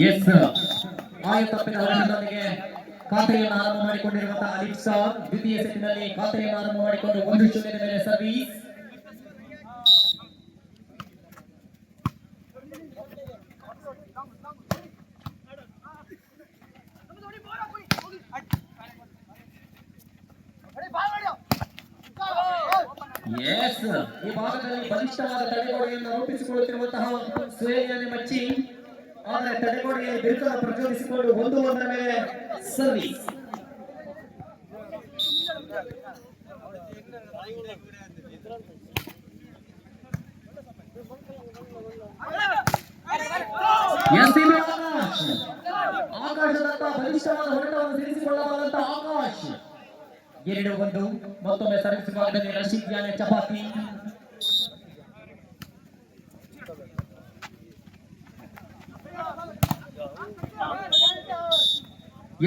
S ಆಯ ತಪ್ಪಿನ ಹೊರಟದೊಂದಿಗೆ ಖಾತೆಯನ್ನು ಆರಂಭ ಮಾಡಿಕೊಂಡಿರುವಂತಹ ಅಲಿಫ್ ಸಾಬ್ ದ್ವಿತೀಯ ಸೆಟ್ನಲ್ಲಿ ಖಾತೆಯನ್ನು ಆರಂಭ ಮಾಡಿಕೊಂಡು 1-0 ಮೇಲೆ ಸರ್ವೀಸ್. ಎಸ್ ಈ ಭಾಗದಲ್ಲಿ ಬಲಿಷ್ಠವಾದ ತಡೆಗೋಡೆಯನ್ನು ರೂಪಿಸಿಕೊಳ್ಳುತ್ತಿರುವಂತಹ ಸುಹೇಲಿಯಾನೆ ಮಚ್ಚಿ, ಆದರೆ ತಡೆಗೋಡೆಯಲ್ಲಿ ಬಿರುಕನ್ನು ಪ್ರಚೋದಿಸಿಕೊಂಡು 1-1 ಮೇಲೆ ಸರ್ವೀಸ್. ಆಕಾಶದತ್ತ ಬಲಿಷ್ಠವಾದ ಹೊರಟವನ್ನು ಸೇರಿಸಿಕೊಳ್ಳಬಾರಂತ ಆಕಾಶ್ 2-1. ಮತ್ತೊಮ್ಮೆ ಸರ್ವಿಸ್ ಭಾಗದಲ್ಲಿ ರಶೀದ್ ಯಾನೆ ಚಪಾತಿ.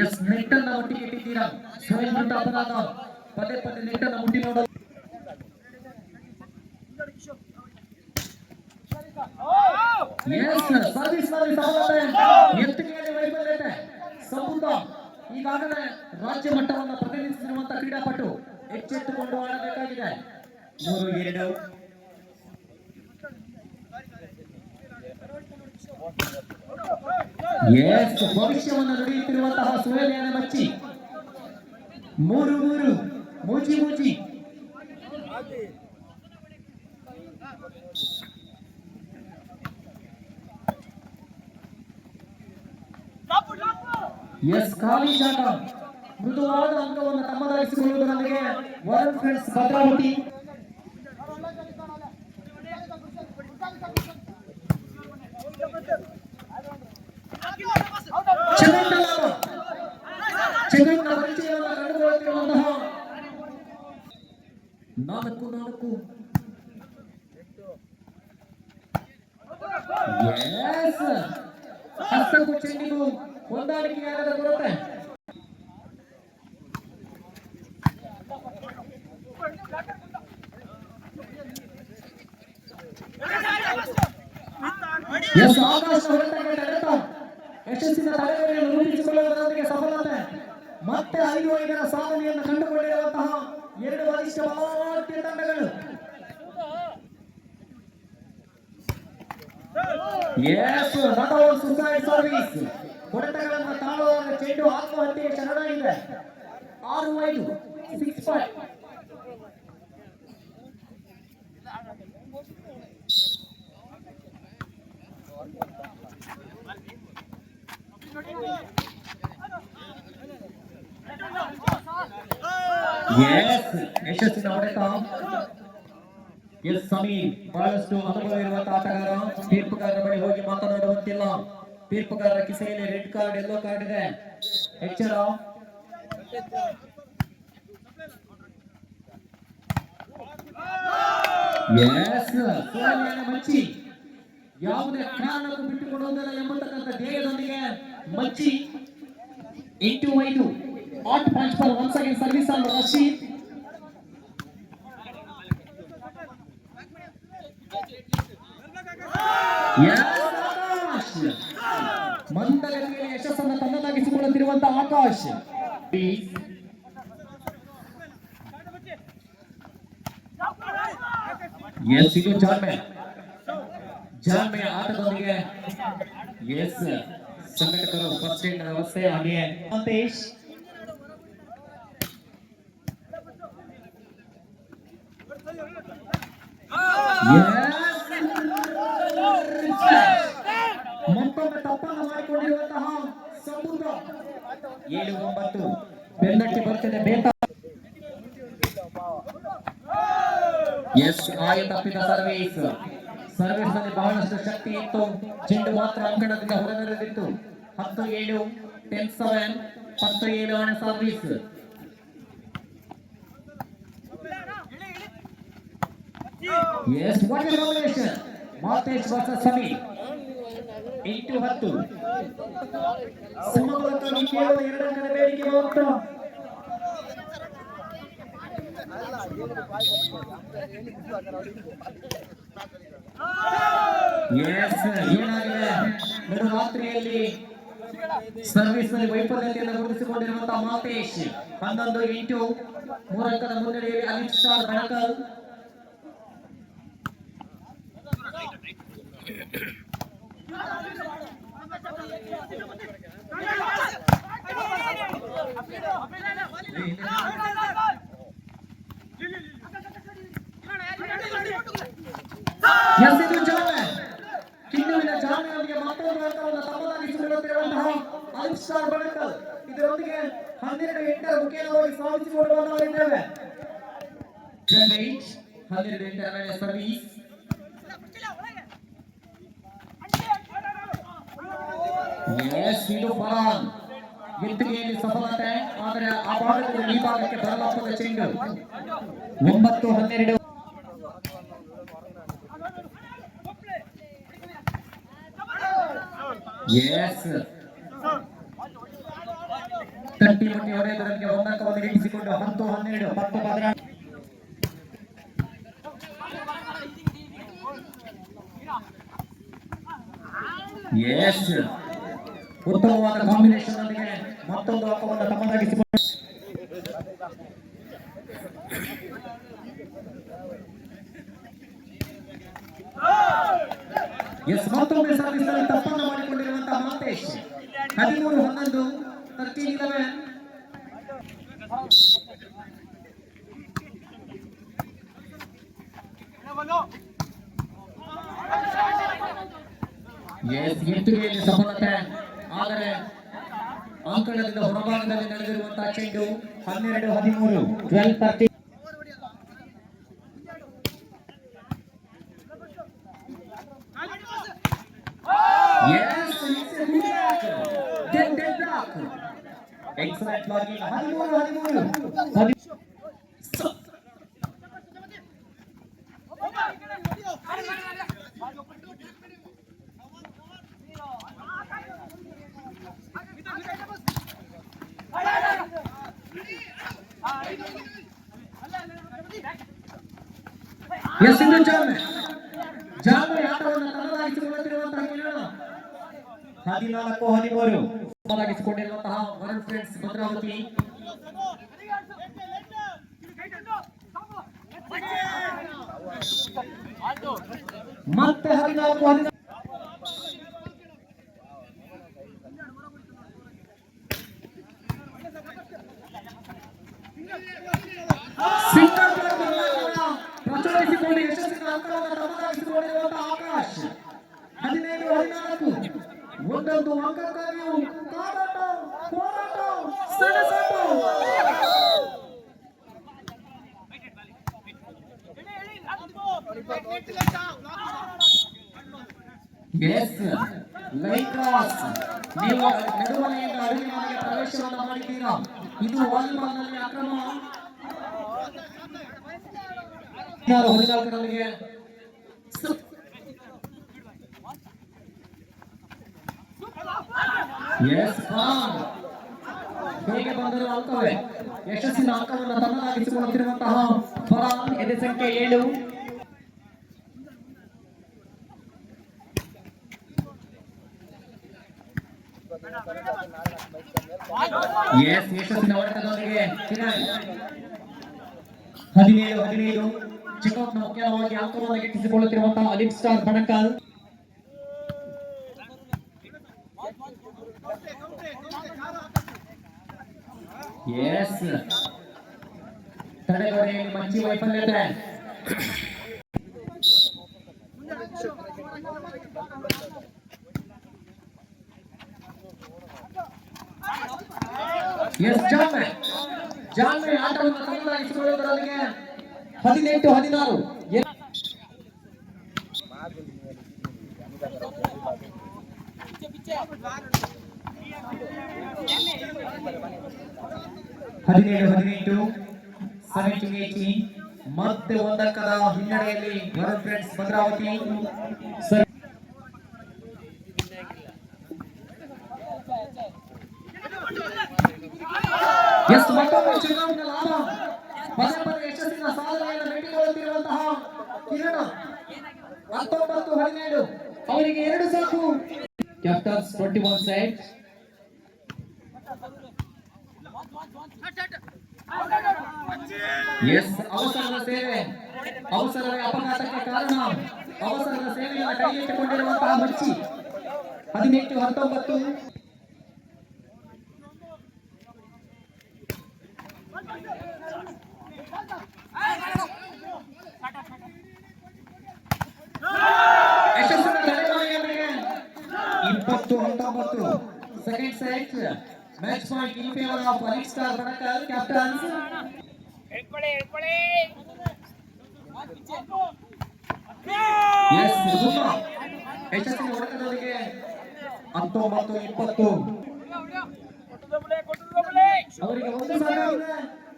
ಎಸ್ ನೆಟ್ಟನ್ನ ಒಟ್ಟಿಗೆ ಇಟ್ಟಿದ್ದೀರಾ ಸ್ವಯಂ ಅಪರಾಧ, ಪದೇ ಪದೇ ನೆಟ್ಟನ್ನ ಮುಟ್ಟಿ ನೋಡಲು. ಸರ್ವಿಸ್ ನಲ್ಲಿ ಸಫಲತೆ, ಎತ್ತುಗೆಯಲ್ಲಿ ವೈಫಲ್ಯತೆ. ಸಂಬಂಧ ಈಗಾಗಲೇ ರಾಜ್ಯ ಮಟ್ಟವನ್ನು ಪ್ರತಿನಿಧಿಸಿರುವಂತಹ ಕ್ರೀಡಾಪಟು ಎಚ್ಚೆತ್ತುಕೊಂಡು ಆಡಬೇಕಾಗಿದೆ. 3-2. ಎಸ್ ಭವಿಷ್ಯವನ್ನು ನುಡಿಯುತ್ತಿರುವಂತಹ ಸುಹೇಲಿಯಾನೆ ಮಚ್ಚಿ 3-3 ಮೂಜಿ. ಎಸ್ ಖಾಲಿ ಜಾಗ, ಮೃದುವಾದ ಅಂಕವನ್ನು ತಮ್ಮದಾಗಿಸಿಕೊಳ್ಳುವುದರೊಂದಿಗೆ ವರುಣ್ ಫ್ರೆಂಡ್ಸ್ ಭದ್ರಾವತಿ. ಚೆನ್ನೈನ ಪರಿಚಯವನ್ನು ಕಂಡುಕೊಳ್ಳುತ್ತಿರುವಂತಹ 4-4. ಎಸ್ ಹಸ್ತಕ್ಕೂ ಚೆಂಡಿಗೂ ಹೊಂದಾಣಿಕೆಯಾಗದ ಕೊರತೆ. ಎಸ್ ಆಕಾಶ ಹೊರಟಾಗಿ ತಡೆತ ಯಶಸ್ಸಿನ ತಡೆಗೋಡೆಯನ್ನು ರೂಪಿಸಿಕೊಳ್ಳುವುದರೊಂದಿಗೆ ಸಫಲತೆ. ಮತ್ತೆ 5-5 ಸಾಧನೆಯನ್ನು ಕಂಡುಕೊಂಡಿರುವಂತಹ 2 ಬಲಿಷ್ಠ ಭಾರತೀಯ ತಂಡಗಳು. ಎಸ್ ನಾಟ್ ಸುಸೈಡ್ ಸರ್ವಿಸ್, ಹೊಡೆತಗಳನ್ನು ತಾಳುವ ಚೆಂಡು ಆತ್ಮಹತ್ಯೆಗೆ ಶರಣಾಗಿದೆ. 6-5 6 ಪಾಯಿಂಟ್. ಎಸ್ ಯಶಸ್ಸಿನ ಹೊಡೆತ. ಎಸ್ ಸಮೀರ್ ಬಹಳಷ್ಟು ಅನುಭವ ಇರುವಂತಹ ಆಟಗಾರ. ತೀರ್ಪುಗಾರರ ಬಳಿ ಹೋಗಿ ಮಾತನಾಡುವಂತಿಲ್ಲ. ತೀರ್ಪುಗಾರರ ಕಿಸೆಯಲ್ಲಿ ರೆಡ್ ಕಾರ್ಡ್, ಯೆಲ್ಲೋ ಕಾರ್ಡ್ ಇದೆ, ಎಚ್ಚರ. ಎಸ್ ಸುಹೇಲಿಯಾನೆ ಮಚ್ಚಿ ಯಾವುದೇ ಕಾರಣಕ್ಕೂ ಬಿಟ್ಟುಕೊಡುವುದಿಲ್ಲ ಎಂಬತಕ್ಕಂಥ ಧ್ಯೇಯದೊಂದಿಗೆ ಮಚ್ಚಿ 8-5 8 point for ones again service on Rashid. ಮಂದಗತಿಯಲ್ಲಿ ಯಶಸ್ಸನ್ನು ತನ್ನದಾಗಿಸಿಕೊಳ್ಳುತ್ತಿರುವಂತಹ ಆಕಾಶ್. ಎಸ್ ಇದು ಜಾನ್ಮೆ ಆಟದೊಂದಿಗೆ ಎಸ್ ಸಂಘಟಕರು ಫಸ್ಟ್ ಏಡ್ ವ್ಯವಸ್ಥೆ ಹಾಗೆ ಮಂತೇಶ್. ಮತ್ತೊಮ್ಮೆ ತಪ್ಪನ್ನು ಮಾಡಿಕೊಂಡಿರುವಂತಹ ಸಮುದ್ರ. 7-9 ಬೆನ್ನಟ್ಟಿ ಬರ್ತದೆ ಬೇಟ. ಎಸ್ ಆಯ ತಪ್ಪಿದ ಸರ್ವಿಸ್ ನಲ್ಲಿ ಬಹಳಷ್ಟು ಶಕ್ತಿ ಇತ್ತು, ಚೆಂಡು ಮಾತ್ರ ಅಂಕಣದಿಂದ ಹೊರನಡೆದಿತ್ತು. 10-7 10-7 10-7 ಆನೆ service. Yes what a combination. Mathesh versus Sameer 8-10. ಸಮಬಲದಲ್ಲಿ ಕೇವಲ 2 ಅಂಕದ ಬೇಡಿಕೆ ಮಾತ್ರ. ಎಸ್ ಏನಾಗಿದೆ ನಡುರಾತ್ರಿಯಲ್ಲಿ ಸರ್ವಿಸ್ ನಲ್ಲಿ ವೈಫಲ್ಯತೆಯನ್ನು ಗುರುತಿಸಿಕೊಂಡಿರುವಂತಹ ಮಾತೇಶ್ 11-8 3 ಅಂಕದ ಮುನ್ನಡೆಯಲ್ಲಿ ಅಲಿಫ್ ಸ್ಟಾರ್ ಬಣಕಲ್. ಕಿನ್ನುವಿನ ಜಾಮಿಯೊಂದಿಗೆ ಮತ್ತೊಂದು ಅಂಕವನ್ನು ತಮ್ಮದಾಗಿಸಿಕೊಳ್ಳುತ್ತಿರುವಂತಹ ಅಲಿಫ್ ಸ್ಟಾರ್ ಬಣಕಲ್ ಇದರೊಂದಿಗೆ 12-8 ಮುಖೇನವಾಗಿ ಸಾಧಿಸಿಕೊಂಡು ಬಂದಿದ್ದೇವೆ. 12-8 ಸರ್ವೀಸ್. ಇದು ಫರಾನ್ ಎತ್ತುಗೆಯಲ್ಲಿ ಸಫಲತೆ, ಆದರೆ ಆ ಭಾಗದಲ್ಲಿ ಈ ಭಾಗಕ್ಕೆ ಬರಲಾಪದ ಚೆಂಡು. 9-12 ತಟ್ಟಿ ಮುಟ್ಟಿ ಹೊಡೆಯುವುದಕ್ಕೆ ಒಂದಂಕವನ್ನು ಗಿಟ್ಟಿಸಿಕೊಂಡು 10-12 10-12. ಉತ್ತಮವಾದ ಕಾಂಬಿನೇಷನ್ ನೊಂದಿಗೆ ಮತ್ತೊಂದು ಅಂಕವನ್ನು ತಮ್ಮದಾಗಿಸಿಕೊಂಡು ಮತ್ತೊಮ್ಮೆ ಸರ್ವಿಸ್ ತಪ್ಪನ್ನು ಮಾಡಿಕೊಂಡಿರುವಂತಹ ಮಾತೇಶ್ 13-11 13-11. ಎತ್ತುಗೆಯಲ್ಲಿ ಸಫಲತೆ, ಆದರೆ ಅಂಕಣದಿಂದ ಹೊರಭಾಗದಲ್ಲಿ ನಡೆದಿರುವಂತಹ ಚೆಂಡು 12-13 12-13. Excellent blocking. 13-13. ಇಂದು ಜಾಮೆ ಆಟವನ್ನು ತನ್ನದಾಗಿಸಿಕೊಳ್ಳುತ್ತಿರುವಂತಹ ಕಿರಣ 14-13 ತನ್ನದಾಗಿಸಿಕೊಂಡಿರುವಂತಹ ವರುಣ್ ಫ್ರೆಂಡ್ಸ್ ಭದ್ರಾವತಿ. ಮತ್ತೆ 14-14 ಪ್ರಚೋದಿಸಿಕೊಂಡು ಯಶಸ್ಸಿನ ಅಂಕವನ್ನು ತಮ್ಮದಾಗಿಸಿಕೊಂಡಿರುವಂತಹ ಆಕಾಶ್ 15-14. ಒಂದೊಂದು ಅಂಕಕ್ಕಾಗಿಯೂ ಕಾದಾಟ, ಹೋರಾಟ, ಸೆಣಸಾಟ. Line cross. ನೀವು ನಡುವನೆಯಿಂದ ಅಡುಗೆ ಪ್ರವೇಶವನ್ನು ಮಾಡಿದ್ದೀರಾ. ಇದು ವಾಲಿಬಾಲ್ ನಲ್ಲಿ ಅಕ್ರಮ. 14 ಹೇಗೆ ಬಂದರೂ ಅಂಕವೇ. ಯಶಸ್ಸಿನ ಅಂಕವನ್ನು ತನ್ನದಾಗಿಸಿಕೊಳ್ಳುತ್ತಿರುವಂತಹ ಫರಾನ್ ಎದೆ ಸಂಖ್ಯೆ 7. ಯಶಸ್ಸಿನ ಹೊಡೆತದೊಂದಿಗೆ 17-15 ಚೆಕ್ಔಟ್ನ ಮುಖ್ಯವಾಗಿ ಅಂಕವನ್ನು ಗಿಟ್ಟಿಸಿಕೊಳ್ಳುತ್ತಿರುವಂತಹ ಅಲಿಫ್ ಸ್ಟಾರ್ ಬಣಕಲ್. ತಡೆಗೋಡೆಯಲ್ಲಿ ಮಂಚಿ ವೈಫಲ್ಯತೆ. ಜಾನ್ವೆ ಆಟವನ್ನು ತನ್ನದಾಗಿಸಿಕೊಳ್ಳುವುದರೊಂದಿಗೆ 18-16. 17-18 17-18. ಮತ್ತೆ ಒಂದಂಕದ ಹಿನ್ನಡೆಯಲ್ಲಿ ವರುಣ್ ಫ್ರೆಂಡ್ಸ್ ಭದ್ರಾವತಿ. ಮತ್ತೊಮ್ಮೆ ಚುನಾವಣೆ ಲಾಭ. ಪದೇ ಯಶಸ್ಸಿನ ಸಾಧನೆಯನ್ನು ಮೆಟ್ಟಿಕೊಳ್ಳುತ್ತಿರುವಂತಹ ಕಿರಣ 19-17. ಅವರಿಗೆ 2 ಸಾಕು. Captains 21 sides. Yes, ಅವಸರದ ಸೇವೆ ಅವಸರವೇ ಅಪಘಾತಕ್ಕೆ ಕಾರಣ. ಅವಸರದ ಸೇವೆಯನ್ನು ಕೈಗೆತ್ತಿಕೊಂಡಿರುವಂತಹ ಮಚ್ಚಿ 18-19. ಯಶಸ್ಸಿನ ತಡೆಗೋಡೆಯೊಂದಿಗೆ 20-19. Second set, match point in favor of Alex Star Banakal. Captains. Yes, Zuma. ಯಶಸ್ಸಿನ ಹೊಡೆತದೊಂದಿಗೆ 19-20. ಅವರಿಗೆ ಒಂದು ಸಾಕಾಗಿದೆ,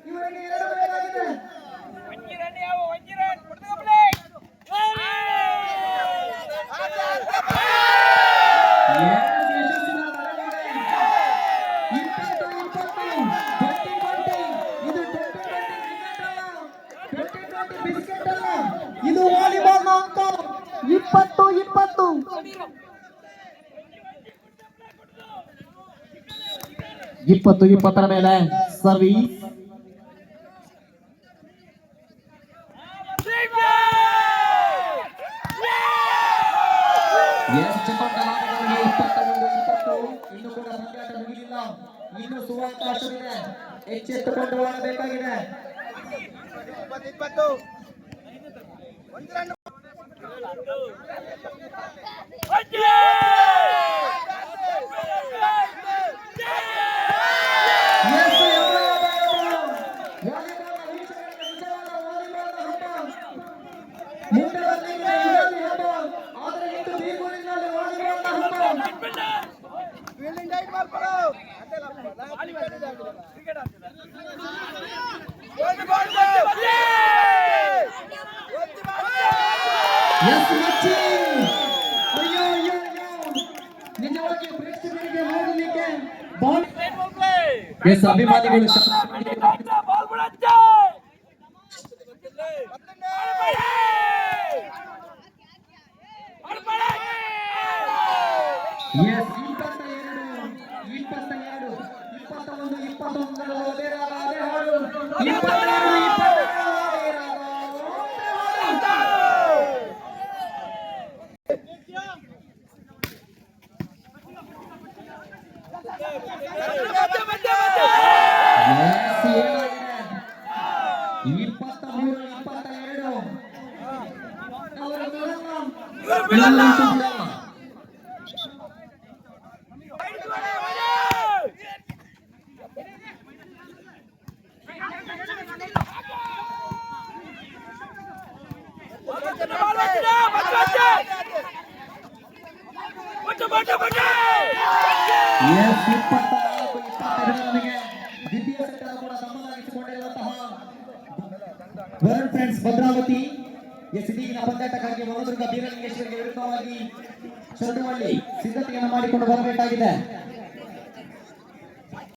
ಇವರಿಗೆ ಎರಡು ಬೇಕಾಗಿದೆ. ಇದು ವಾಲಿಬಾಲ್ ಅಂಕ 20-20. ಇಪ್ಪತ್ತು 20 ಮೇಲೆ ಸರ್ವಿಸ್. ಇನ್ನು ಕೂಡ ಪಂದ್ಯಾಟ ಮುಗಿದಿಲ್ಲ, ಇನ್ನು ಸುವಾವಕಾಶವಿದೆ, ಎಚ್ಚೆತ್ತುಕೊಂಡು ಆಡಬೇಕಾಗಿದೆ. ಎಸ್ ಅಭಿಮಾನಿಗಳು ದ್ವಿತೀಯ ಸೆಟ್ ಅನ್ನು ಕೂಡ ತಮ್ಮದಾಗಿಸಿಕೊಂಡಿರುವಂತಹ ವರುಣ್ ಫ್ರೆಂಡ್ಸ್ ಭದ್ರಾವತಿ ಎಸ್ ಈಗಿನ ಪಂದ್ಯಾಟಕ್ಕಾಗಿ ಹೊರದುರ್ಗ ಬೀರಲಿಂಗೇಶ್ವರಿಗೆ ವಿರುದ್ಧವಾಗಿ ಚಂದ್ರವಳ್ಳಿ ಸಿದ್ಧತೆಯನ್ನು ಮಾಡಿಕೊಂಡು ಬರಬೇಕಾಗಿದೆ.